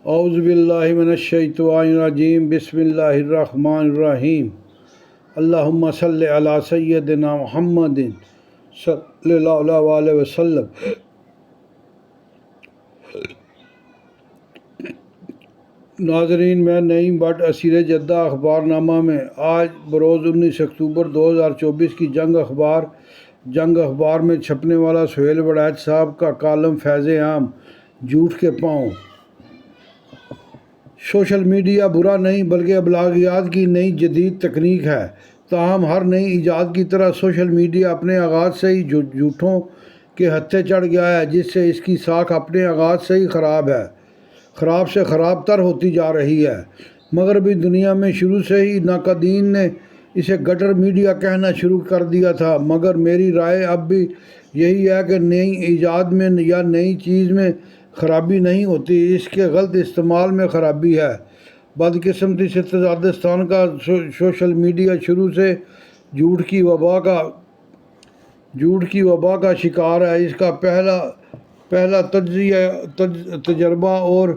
اعوذ باللہ من الشیطان الرجیم بسم اللہ الرحمن الرحیم اللہم صلی علی سیدنا محمد صلی اللہ علیہ وسلم۔ ناظرین، میں نعیم بٹ اسیر جدہ اخبار نامہ میں آج بروز 19 اکتوبر 2024 کی جنگ اخبار میں چھپنے والا سہیل وڑیچ صاحب کا کالم فیض عام، جھوٹ کے پاؤں۔ سوشل میڈیا برا نہیں بلکہ ابلاغیات کی نئی جدید تکنیک ہے، تاہم ہر نئی ایجاد کی طرح سوشل میڈیا اپنے آغاز سے ہی جھوٹوں کے ہتھے چڑھ گیا ہے، جس سے اس کی ساکھ اپنے آغاز سے ہی خراب سے خراب تر ہوتی جا رہی ہے۔ مغربی دنیا میں شروع سے ہی ناقدین نے اسے گٹر میڈیا کہنا شروع کر دیا تھا، مگر میری رائے اب بھی یہی ہے کہ نئی ایجاد میں یا نئی چیز میں خرابی نہیں ہوتی، اس کے غلط استعمال میں خرابی ہے۔ بدقسمتی سے تاجکستان کا سوشل میڈیا شروع سے جھوٹ کی وبا کا شکار ہے۔ اس کا پہلا تجربہ اور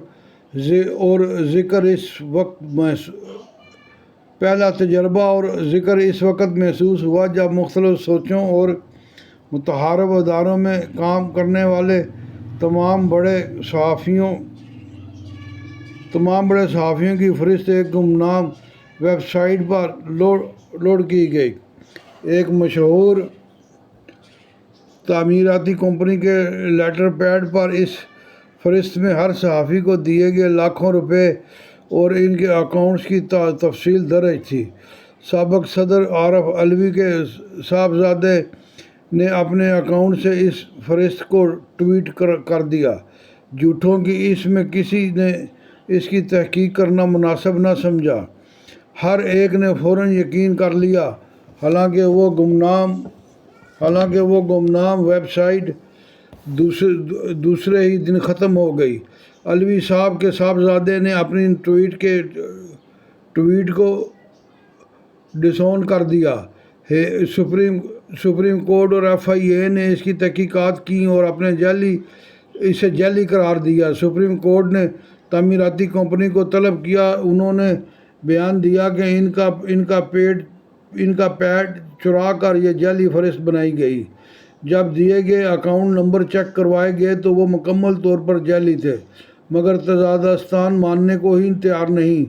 ذکر اس وقت محسوس ہوا جب مختلف سوچوں اور متحارب اداروں میں کام کرنے والے تمام بڑے صحافیوں کی فہرست ایک گمنام ویب سائٹ پر لوڈ کی گئی۔ ایک مشہور تعمیراتی کمپنی کے لیٹر پیڈ پر اس فہرست میں ہر صحافی کو دیے گئے لاکھوں روپے اور ان کے اکاؤنٹس کی تفصیل درج تھی۔ سابق صدر عارف علوی کے صاحبزادے نے اپنے اکاؤنٹ سے اس فہرست کو ٹویٹ کر دیا۔ جھوٹوں کی اس میں کسی نے اس کی تحقیق کرنا مناسب نہ سمجھا، ہر ایک نے فوراً یقین کر لیا، حالانکہ وہ گمنام ویب سائٹ دوسرے ہی دن ختم ہو گئی۔ علوی صاحب کے صاحبزادے نے اپنی ٹویٹ کو ڈسون کر دیا ہے۔ سپریم کورٹ اور FIA نے اس کی تحقیقات کی اور اسے جعلی قرار دیا۔ سپریم کورٹ نے تعمیراتی کمپنی کو طلب کیا، انہوں نے بیان دیا کہ ان کا پیڈ چرا کر یہ جعلی فہرست بنائی گئی۔ جب دیے گئے اکاؤنٹ نمبر چیک کروائے گئے تو وہ مکمل طور پر جعلی تھے، مگر تاجکستان ماننے کو ہی تیار نہیں۔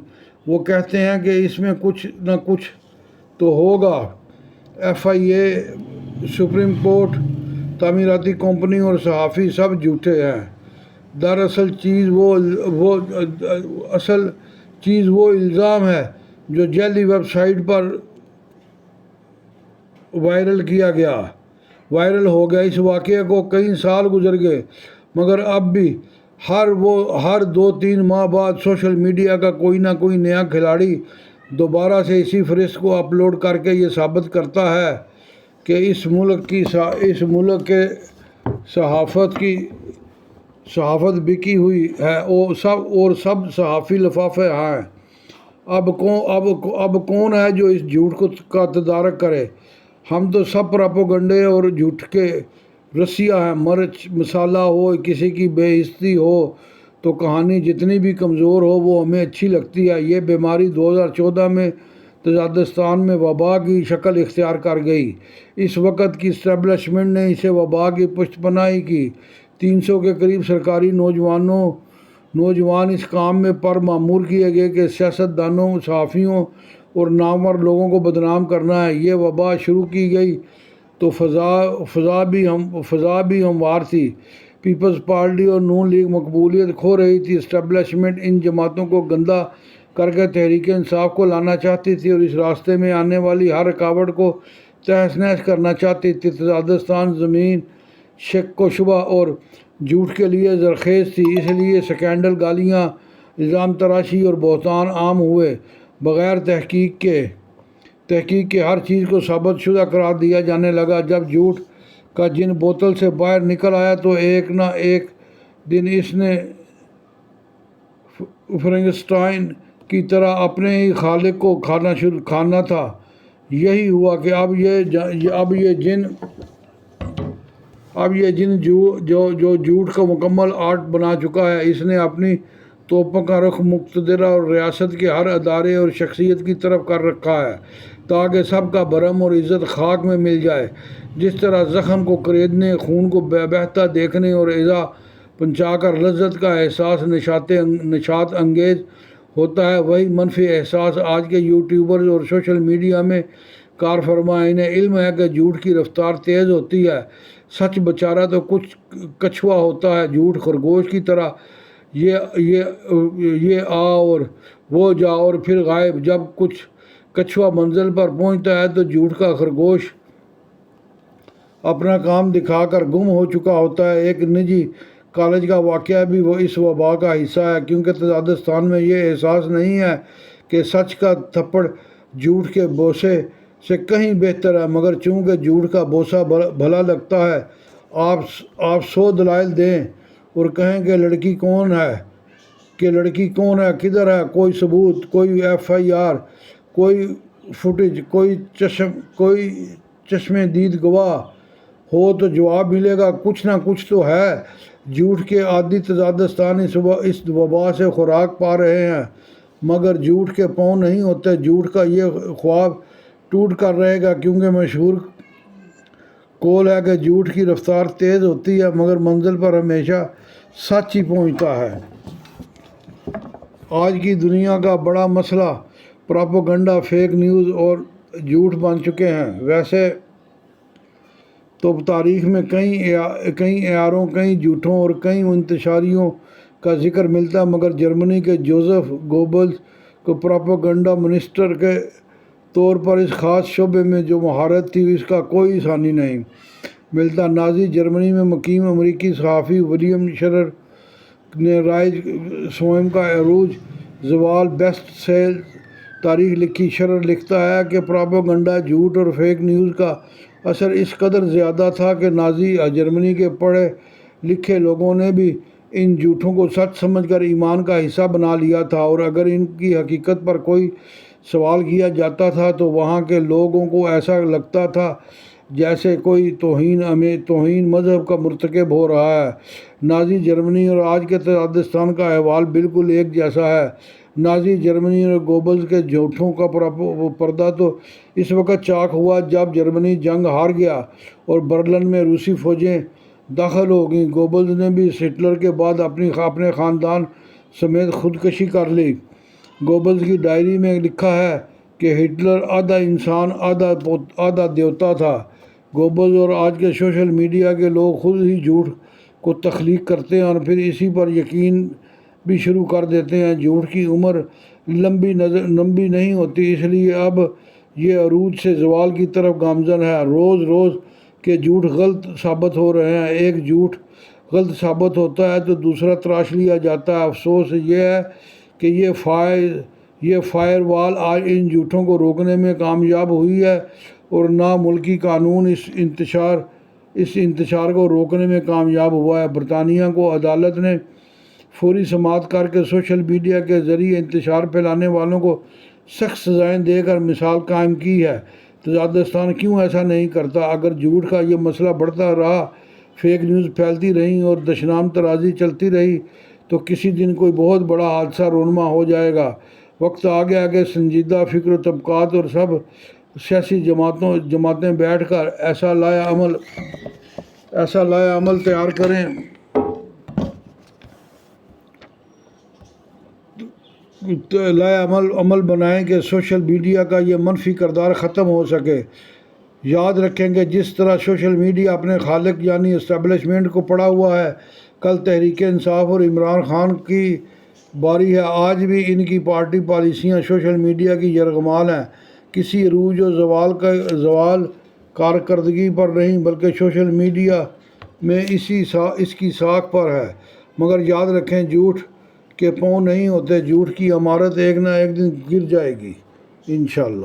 وہ کہتے ہیں کہ اس میں کچھ نہ کچھ تو ہوگا۔ FIA، سپریم کورٹ، تعمیراتی کمپنی اور صحافی سب جھوٹے ہیں۔ دراصل چیز وہ الزام ہے جو جعلی ویب سائٹ پر وائرل ہو گیا۔ اس واقعے کو کئی سال گزر گئے، مگر اب بھی ہر 2-3 ماہ بعد سوشل میڈیا کا کوئی نہ کوئی نیا کھلاڑی دوبارہ سے اسی فہرست کو اپلوڈ کر کے یہ ثابت کرتا ہے کہ اس ملک کے صحافت بکی ہوئی ہے اور سب صحافی لفافے ہیں۔ اب کون ہے جو اس جھوٹ کا تدارک کرے؟ ہم تو سب پراپیگنڈے اور جھوٹ کے رسیا ہیں۔ مرچ مسالہ ہو، کسی کی بے عزتی ہو تو کہانی جتنی بھی کمزور ہو وہ ہمیں اچھی لگتی ہے۔ یہ بیماری 2014 میں تاجکستان میں وبا کی شکل اختیار کر گئی۔ اس وقت کی اسٹیبلشمنٹ نے اسے وبا کی پشت پناہی کی۔ 300 کے قریب سرکاری نوجوان اس کام میں پر مامور کیے گئے کہ سیاستدانوں، صحافیوں اور نامور لوگوں کو بدنام کرنا ہے۔ یہ وبا شروع کی گئی تو فضا بھی ہموار تھی۔ پیپلز پارٹی اور نون لیگ مقبولیت کھو رہی تھی۔ اسٹیبلشمنٹ ان جماعتوں کو گندا کر کے تحریک انصاف کو لانا چاہتی تھی اور اس راستے میں آنے والی ہر رکاوٹ کو تہس نہس کرنا چاہتی تھی۔ تاجکستان زمین شک و شبہ اور جھوٹ کے لیے زرخیز تھی، اس لیے سکینڈل، گالیاں، الزام تراشی اور بہتان عام ہوئے۔ بغیر تحقیق کے ہر چیز کو ثابت شدہ قرار دیا جانے لگا۔ جب جھوٹ کا جن بوتل سے باہر نکل آیا تو ایک نہ ایک دن اس نے فرینکسٹائن کی طرح اپنے ہی خالق کو کھانا تھا۔ یہی ہوا کہ اب یہ جن جو جھوٹ کا مکمل آرٹ بنا چکا ہے، اس نے اپنی توپوں کا رخ مقتدرہ اور ریاست کے ہر ادارے اور شخصیت کی طرف کر رکھا ہے تاکہ سب کا بھرم اور عزت خاک میں مل جائے۔ جس طرح زخم کو کریدنے، خون کو بہتا دیکھنے اور ایذا پہنچا کر لذت کا احساس نشاط انگیز ہوتا ہے، وہی منفی احساس آج کے یوٹیوبرز اور سوشل میڈیا میں کار فرما انہیں علم ہے کہ جھوٹ کی رفتار تیز ہوتی ہے۔ سچ بیچارہ تو کچھ کچھوا ہوتا ہے، جھوٹ خرگوش کی طرح یہ آ اور وہ جا اور پھر غائب۔ جب کچھ کچھوا منزل پر پہنچتا ہے تو جھوٹ کا خرگوش اپنا کام دکھا کر گم ہو چکا ہوتا ہے۔ ایک نجی کالج کا واقعہ بھی وہ اس وبا کا حصہ ہے، کیونکہ تاجکستان میں یہ احساس نہیں ہے کہ سچ کا تھپڑ جھوٹ کے بوسے سے کہیں بہتر ہے، مگر چونکہ جھوٹ کا بوسہ بھلا لگتا ہے، آپ 100 دلائل دیں اور کہیں کہ لڑکی کون ہے، کدھر ہے، کوئی ثبوت، کوئی FIR، کوئی فوٹیج، کوئی چشم دید گواہ ہو تو جواب ملے گا کچھ نہ کچھ تو ہے۔ جھوٹ کے عادی تاجکستان اس وبا سے خوراک پا رہے ہیں، مگر جھوٹ کے پاؤں نہیں ہوتے۔ جھوٹ کا یہ خواب ٹوٹ کر رہے گا، کیونکہ مشہور قول ہے کہ جھوٹ کی رفتار تیز ہوتی ہے، مگر منزل پر ہمیشہ سچ ہی پہنچتا ہے۔ آج کی دنیا کا بڑا مسئلہ پراپیگنڈا، فیک نیوز اور جھوٹ بن چکے ہیں۔ ویسے تو تاریخ میں کئی اعاروں، کئی جھوٹوں اور کئی انتشاریوں کا ذکر ملتا ہے، مگر جرمنی کے جوزف گوبلز کو پراپیگنڈا منسٹر کے طور پر اس خاص شعبے میں جو مہارت تھی، اس کا کوئی ثانی نہیں ملتا۔ نازی جرمنی میں مقیم امریکی صحافی ولیم شرر نے رائج سوئم کا عروج زوال بیسٹ سیل تاریخ لکھی۔ شرر لکھتا ہے کہ پراپیگنڈا، جھوٹ اور فیک نیوز کا اثر اس قدر زیادہ تھا کہ نازی جرمنی کے پڑھے لکھے لوگوں نے بھی ان جھوٹوں کو سچ سمجھ کر ایمان کا حصہ بنا لیا تھا، اور اگر ان کی حقیقت پر کوئی سوال کیا جاتا تھا تو وہاں کے لوگوں کو ایسا لگتا تھا جیسے کوئی توہین مذہب کا مرتکب ہو رہا ہے۔ نازی جرمنی اور آج کے تاجکستان کا احوال بالکل ایک جیسا ہے۔ نازی جرمنی اور گوبلز کے جھوٹوں کا پردہ تو اس وقت چاک ہوا جب جرمنی جنگ ہار گیا اور برلن میں روسی فوجیں داخل ہو گئیں۔ گوبلز نے بھی ہٹلر کے بعد اپنے خاندان سمیت خودکشی کر لی۔ گوبلز کی ڈائری میں لکھا ہے کہ ہٹلر آدھا انسان آدھا دیوتا تھا۔ گوبلز اور آج کے سوشل میڈیا کے لوگ خود ہی جھوٹ کو تخلیق کرتے ہیں اور پھر اسی پر یقین بھی شروع کر دیتے ہیں۔ جھوٹ کی عمر لمبی نہیں ہوتی، اس لیے اب یہ عروج سے زوال کی طرف گامزن ہے۔ روز روز کے جھوٹ غلط ثابت ہو رہے ہیں۔ ایک جھوٹ غلط ثابت ہوتا ہے تو دوسرا تراش لیا جاتا ہے۔ افسوس یہ ہے کہ یہ فائر وال آج ان جھوٹوں کو روکنے میں کامیاب ہوئی ہے، اور نہ ملکی قانون اس انتشار کو روکنے میں کامیاب ہوا ہے۔ برطانیہ کو عدالت نے فوری سماعت کر کے سوشل میڈیا کے ذریعے انتشار پھیلانے والوں کو سخت سزائیں دے کر مثال قائم کی ہے۔ تاجکستان کیوں ایسا نہیں کرتا؟ اگر جھوٹ کا یہ مسئلہ بڑھتا رہا، فیک نیوز پھیلتی رہیں اور دشنام ترازی چلتی رہی تو کسی دن کوئی بہت بڑا حادثہ رونما ہو جائے گا۔ وقت آ گیا کہ سنجیدہ فکر و طبقات اور سب سیاسی جماعتیں بیٹھ کر ایسا لائحہ عمل تیار کریں عمل بنائیں کہ سوشل میڈیا کا یہ منفی کردار ختم ہو سکے۔ یاد رکھیں کہ جس طرح سوشل میڈیا اپنے خالق یعنی اسٹیبلشمنٹ کو پڑا ہوا ہے، کل تحریک انصاف اور عمران خان کی باری ہے۔ آج بھی ان کی پارٹی پالیسیاں سوشل میڈیا کی یرغمال ہیں، کسی عروج و زوال کارکردگی پر نہیں بلکہ سوشل میڈیا میں اس کی ساکھ پر ہے۔ مگر یاد رکھیں، جھوٹ کے پاؤں نہیں ہوتے، جھوٹ کی عمارت ایک نہ ایک دن گر جائے گی انشاءاللہ۔